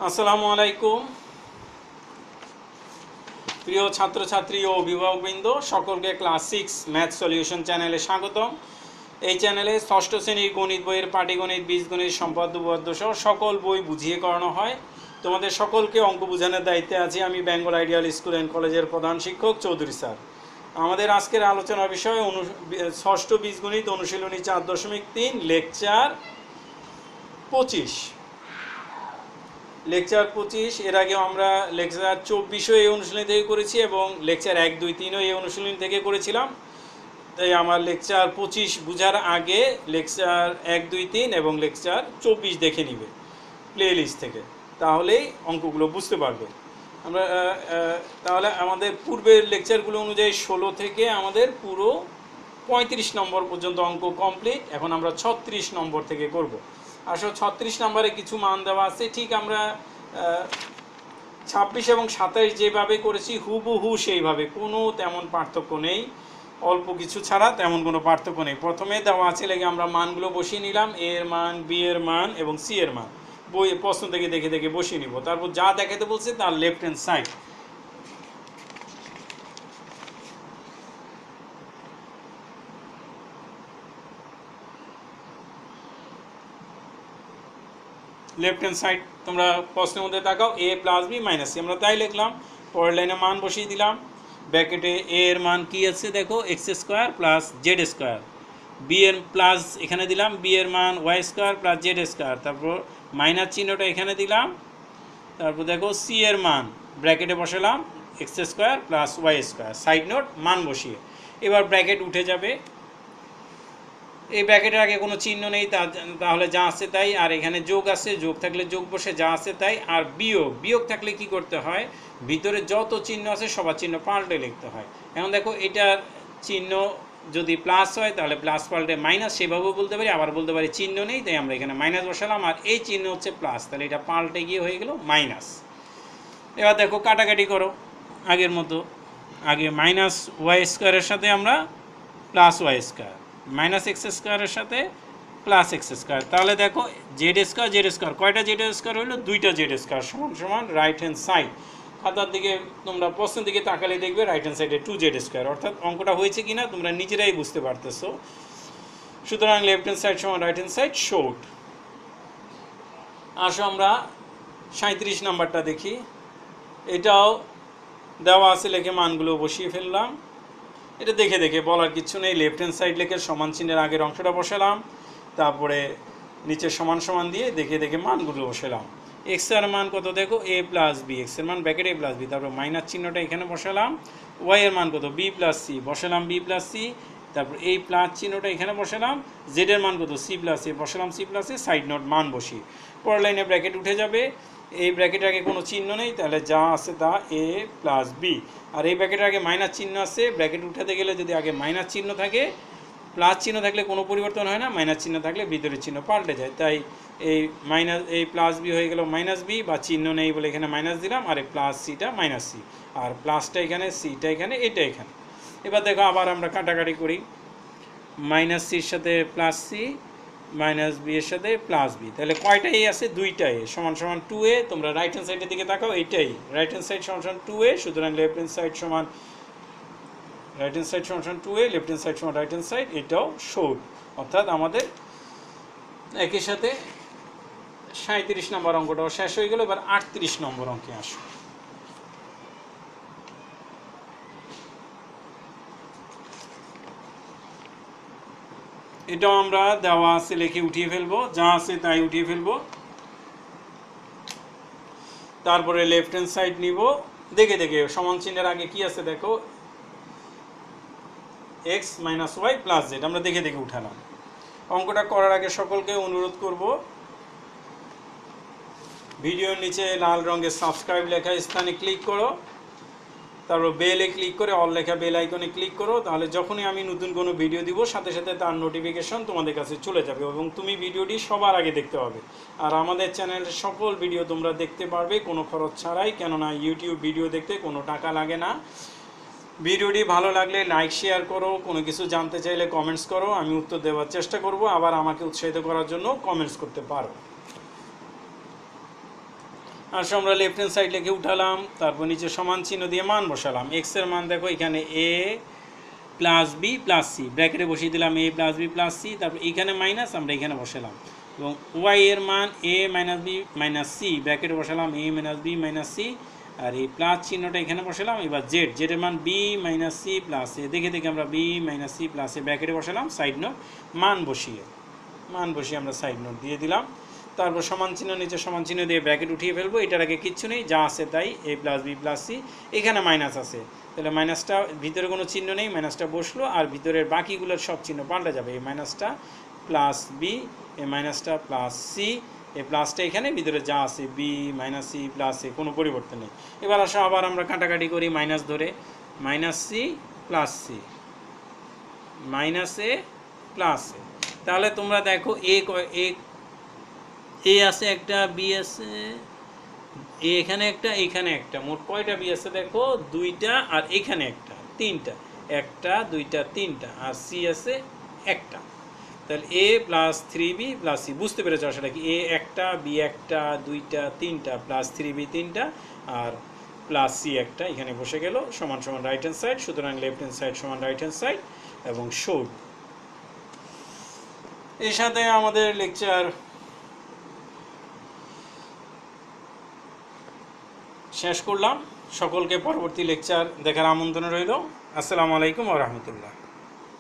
আসসালামু আলাইকুম প্রিয় ছাত্রছাত্রী ও অভিভাবকবৃন্দ, সকলকে ক্লাস 6 ম্যাথ সলিউশন চ্যানেলে স্বাগতম। এই চ্যানেলে ষষ্ঠ শ্রেণীর গণিত বইয়ের পাটিগণিত, বীজগণিত, সম্পাদ্য উপপাদ্য সহ সকল বই বুঝিয়ে করানো হয়। তোমাদের সকলকে অঙ্ক বোঝানোর দায়িত্বে আছি আমি বেঙ্গল আইডিয়াল স্কুল অ্যান্ড কলেজের প্রধান শিক্ষক চৌধুরী স্যার। আমাদের আজকের আলোচনার বিষয় ষষ্ঠ বীজগণিত অনুশীলনী 4.3 লেকচার 25। লেকচার 25 এর আগেও আমরা লেকচার 24ও এই অনুশীলনী থেকে করেছি এবং লেকচার 1, 2, 3ও এই অনুশীলনী থেকে করেছিলাম। তাই আমার লেকচার 25 বোঝার আগে লেকচার 1, 2, 3 এবং লেকচার 24 দেখে নিবে প্লে লিস্ট থেকে, তাহলেই অঙ্কগুলো বুঝতে পারবে। আমরা তাহলে আমাদের পূর্বের লেকচারগুলো অনুযায়ী 16 থেকে আমাদের পুরো 35 নম্বর পর্যন্ত অঙ্ক কমপ্লিট। এখন আমরা 36 নম্বর থেকে করব। আসলে 36 নম্বরে কিছু মান দেওয়া আছে, ঠিক আমরা 26 এবং 27 যেভাবে করেছি হুবহু সেইভাবে, কোনো তেমন পার্থক্য নেই, অল্প কিছু ছাড়া তেমন কোনো পার্থক্য নেই। প্রথমে দেওয়া আছে লেগে আমরা মানগুলো বসিয়ে নিলাম, এ এর মান, বি এর মান এবং সি এর মান বই প্রশ্ন থেকে দেখে দেখে বসিয়ে নিব। তারপর যা দেখাতে বলছে তার লেফট হ্যান্ড সাইড তোমরা প্রশ্নের মধ্যে তাকাও, এ প্লাস বি মাইনাস সি, আমরা তাই লিখলাম। পরের লাইনে মান বসিয়ে দিলাম। ব্র্যাকেটে এ এর মান কি আছে দেখো, x square plus z square. B এর প্লাস এখানে দিলাম, বি এর মান y square plus z square. তারপর মাইনাস চিহ্নটা এখানে দিলাম। তারপর দেখো সি এর মান ব্র্যাকেটে বসালাম, x square plus y square, side note মান বসিয়ে। এবার ব্র্যাকেট উঠে যাবে, এই ব্র্যাকেটের আগে কোনো চিহ্ন নেই, তাহলে যা আছে তাই। আর এখানে যোগ আছে, যোগ থাকলে যোগ বসে যা আছে তাই। আর বিয়োগ থাকলে কি করতে হয়, ভিতরে যত চিহ্ন আছে সবার চিহ্ন পাল্টে লিখতে হয়। এখন দেখো এটার চিহ্ন যদি প্লাস হয় তাহলে প্লাস পাল্টে মাইনাস, সেভাবেও বলতে পারি, আবার বলতে পারি চিহ্ন নেই তাই আমরা এখানে মাইনাস বসালাম। আর এই চিহ্ন হচ্ছে প্লাস, তাহলে এটা পাল্টে গিয়ে হয়ে গেল মাইনাস। এবার দেখো কাটাকাটি করো আগের মতো, আগে মাইনাস ওয়াই স্কোয়ারের সাথে আমরা plus y square, minus x স্কোয়ারের সাথে প্লাস এক্স স্কোয়ার। তাহলে দেখো জেড স্কোয়ার, কয়টা জেড স্কোয়ার হইলো, 2টা জেড স্কোয়ার সমান সমান রাইট হ্যান্ড সাইড। খাতার দিকে তোমরা প্রশ্নের দিকে তাকালে দেখবে রাইট হ্যান্ড সাইডে 2 জেড স্কোয়ার, অর্থাৎ অঙ্কটা হয়েছে কিনা তোমরা নিজেরাই বুঝতে পারতেছো। সুতরাং লেফট হ্যান্ড সাইড সমান রাইট হ্যান্ড সাইড শর্ট। আসো আমরা 37 নাম্বারটা দেখি। এটাও দেওয়া আছে, লেখে মানগুলো বসিয়ে ফেললাম। এটা দেখে দেখে বলার কিছু নেই, লেফট হ্যান্ড সাইড লেখে সমান চিহ্নের আগের অংশটা বসালাম, তারপরে নিচে সমান সমান দিয়ে দেখে দেখে মানগুলো বসালাম। এক্স এর মান কত দেখো, এ প্লাস বি, এক্স এর মান ব্র্যাকেট এ প্লাস বি, তারপর মাইনাস চিহ্নটা এখানে বসালাম। ওয়াই এর মান কত, বি প্লাস সি, বসালাম বি প্লাস সি, তারপর এই প্লাস চিহ্নটা এখানে বসালাম। জেড এর মান কত, সি প্লাস এ, বসালাম সি প্লাস এ, সাইড নোট মান বসিয়ে। পরের লাইনে ব্র্যাকেট উঠে যাবে, এই ব্র্যাকেটের আগে কোনো চিহ্ন নেই তাহলে যা আছে তা এ প্লাস বি। আর এই ব্র্যাকেটের আগে মাইনাস চিহ্ন আছে, ব্র্যাকেট উঠাতে গেলে যদি আগে মাইনাস চিহ্ন থাকে, প্লাস চিহ্ন থাকলে কোনো পরিবর্তন হয় না, মাইনাস চিহ্ন থাকলে ভিতরের চিহ্ন পাল্টে যায়। তাই এই প্লাস বি হয়ে গেল মাইনাস বি, বা চিহ্ন নেই বলে এখানে মাইনাস দিলাম, আর এই প্লাস সিটা মাইনাস সি, আর প্লাসটা এখানে, সিটা এখানে, এটা এখানে। এবার দেখো আবার আমরা কাটাকাটি করি, মাইনাস সির সাথে প্লাস সি, মাইনাস বি এর সাথে প্লাস বি, তাহলে কয়টা এ আছে, 2টা এ, সমান সমান 2a। তোমরা রাইট হ্যান্ড সাইডের দিকে তাকাও, এইটাই রাইট হ্যান্ড সাইড সমান সমান 2a, সুতরাং লেফট হ্যান্ড সাইড সমান রাইট হ্যান্ড সাইড সমান সমান 2a, লেফট হ্যান্ড সাইড সমান রাইট হ্যান্ড সাইড, এটাও শর্ট। অর্থাৎ আমাদের একই সাথে 37 নম্বর অঙ্কটাও শেষ হয়ে গেল। এবার 38 নম্বর অঙ্কে আসো। এটাও আমরা দেওয়া আছে লিখে উঠিয়ে ফেলবো, যা আছে তাই উঠিয়ে ফেলবো। তারপরে লেফট হ্যান্ড সাইড নিব, দেখে দেখে সমান চিহ্নের আগে কি আছে দেখো, x minus y plus z, আমরা দেখে দেখে উঠালাম। অঙ্কটা করার আগে সকলকে অনুরোধ করব, ভিডিওর নিচে লাল রঙের সাবস্ক্রাইব লেখা স্থানে ক্লিক করো, তারপর বেলে ক্লিক করে অল লেখা বেল আইকনে ক্লিক করো, তাহলে যখনই আমি নতুন কোনো ভিডিও দিব সাথে সাথে তার নোটিফিকেশন তোমাদের কাছে চলে যাবে এবং তুমি ভিডিওটি সবার আগে দেখতে পাবে। আর আমাদের চ্যানেলের সকল ভিডিও তোমরা দেখতে পারবে কোনো খরচ ছাড়াই, কেননা ইউটিউব ভিডিও দেখতে কোনো টাকা লাগে না। ভিডিওটি ভালো লাগলে লাইক শেয়ার করো, কোনো কিছু জানতে চাইলে কমেন্টস করো, আমি উত্তর দেওয়ার চেষ্টা করব। আবার আমাকে উৎসাহিত করার জন্য কমেন্টস করতে পারো। আসো আমরা লেফট হ্যান্ড সাইড লিখে উঠালাম, তারপর নিচে সমান চিহ্ন দিয়ে মান বসালাম। এক্স এর মান দেখো এখানে এ প্লাস বি প্লাস সি, ব্র্যাকেটে বসিয়ে দিলাম এ প্লাস বি প্লাস সি, তারপর এখানে মাইনাস আমরা এখানে বসালাম। এবং ওয়াই এর মান এ মাইনাস বি মাইনাস সি, ব্র্যাকেটে বসালাম এ মাইনাস বি মাইনাস সি, আর এই প্লাস চিহ্নটা এখানে বসালাম। এবার জেড, জেডের মান বি মাইনাস সি প্লাস এ, দেখে দেখে আমরা বি মাইনাস সি প্লাস এ ব্র্যাকেটে বসালাম। সাইড নোট মান বসিয়ে আমরা সাইড নোট দিয়ে দিলাম। তারপর সমান চিহ্ন, নিচে সমান চিহ্ন দিয়ে ব্র্যাকেট উঠিয়ে ফেলবো। এটার আগে কিচ্ছু নেই, যা আছে তাই, এ প্লাস বি প্লাস সি। এখানে মাইনাস আছে, তাহলে মাইনাসটা ভিতরে কোনো চিহ্ন নেই, মাইনাসটা বসলো, আর ভিতরের বাকিগুলোর সব চিহ্ন পাল্টে যাবে। এই মাইনাসটা প্লাস বি, এই মাইনাসটা প্লাস সি, এই প্লাসটা এখানে, ভিতরে যা আছে বি মাইনাস সি প্লাস এ, কোনো পরিবর্তন নেই। এবার আসো আবার আমরা কাটাকাটি করি মাইনাস ধরে, minus C plus C, minus A plus A. তাহলে তোমরা দেখো এ আছে একটা, বি আছে, এখানে একটা, এখানে একটা, মোট কয়টা বি আছে দেখো? দুইটা, আর এখানে একটা, তিনটা। একটা, দুইটা, তিনটা, আর সি আছে একটা। তাহলে A plus three B plus C, বুঝতে পেরেছ আসলে কি? এ একটা, বি একটা, দুইটা, তিনটা, প্লাস থ্রি বি তিনটা, আর প্লাস সি একটা, এখানে বসে গেল, সমান সমান রাইট হ্যান্ড সাইড। সুতরাং লেফট হ্যান্ড সাইড সমান রাইট হ্যান্ড সাইড এবং শোড। এর সাথে আমাদের লেকচার শেষ করলাম। সকলকে পরবর্তী লেকচার দেখার আমন্ত্রণ রইল। আসসালামু আলাইকুম ওয়া রাহমাতুল্লাহ।